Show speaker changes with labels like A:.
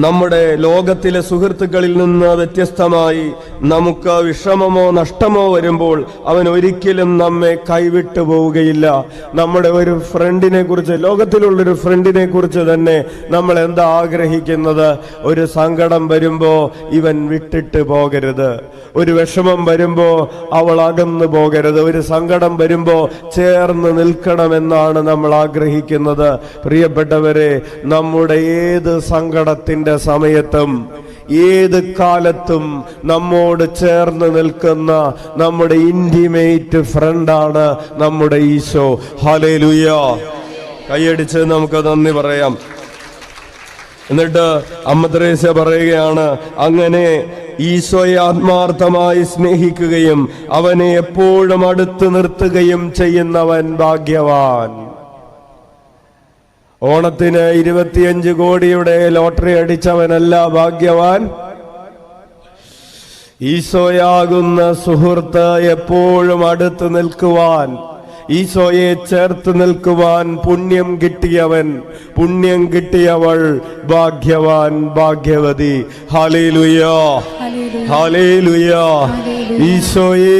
A: നമ്മുടെ ലോകത്തിലെ സുഹൃത്തുക്കളിൽ നിന്ന് വ്യത്യസ്തമായി നമുക്ക് വിഷമമോ നഷ്ടമോ വരുമ്പോൾ അവൻ ഒരിക്കലും നമ്മെ കൈവിട്ടു പോവുകയില്ല. നമ്മുടെ ഒരു ഫ്രണ്ടിനെ കുറിച്ച്, ലോകത്തിലുള്ളൊരു ഫ്രണ്ടിനെ കുറിച്ച് തന്നെ നമ്മൾ എന്താ ആഗ്രഹിക്കുന്നത്? ഒരു സങ്കടം വരുമ്പോ ഇവൻ വിട്ടിട്ട് പോകരുത്, ഒരു വിഷമം വരുമ്പോ അവൾ അകന്നു പോകരുത്, ഒരു സങ്കടം വരുമ്പോ ചേർന്ന് നിൽക്കണമെന്നാണ് നമ്മൾ ആഗ്രഹിക്കുന്നത്. പ്രിയപ്പെട്ടവരെ, നമ്മുടെ ഏത് സങ്കടത്തിന്റെ സമയത്തും ഏത് കാലത്തും നമ്മോട് ചേർന്ന് നിൽക്കുന്ന നമ്മുടെ ഇന്റിമേറ്റ് ഫ്രണ്ടാണ് നമ്മുടെ ഈശോ. ഹല്ലേലൂയ! കൈയടിച്ച് നമുക്ക് നന്ദി പറയാം. എന്നിട്ട് അമ്മ ത്രേസ്യ പറയുകയാണ്, അങ്ങനെ ഈശോയെ ആത്മാർത്ഥമായി സ്നേഹിക്കുകയും അവനെ എപ്പോഴും അടുത്ത് നിർത്തുകയും ചെയ്യുന്നവൻ ഭാഗ്യവാൻ. ഓണത്തിന് 25 കോടിയുടെ ലോട്ടറി അടിച്ചവനല്ല ഭാഗ്യവാൻ. ഈശോയാകുന്ന സുഹൃത്ത് എപ്പോഴും അടുത്ത് നിൽക്കുവാൻ, ഈശോയെ ചേർത്ത് നിൽക്കുവാൻ പുണ്യം കിട്ടിയവൻ, പുണ്യം കിട്ടിയവൾ ഭാഗ്യവാൻ, ഭാഗ്യവതി. Hallelujah, hallelujah. ഈശോയേ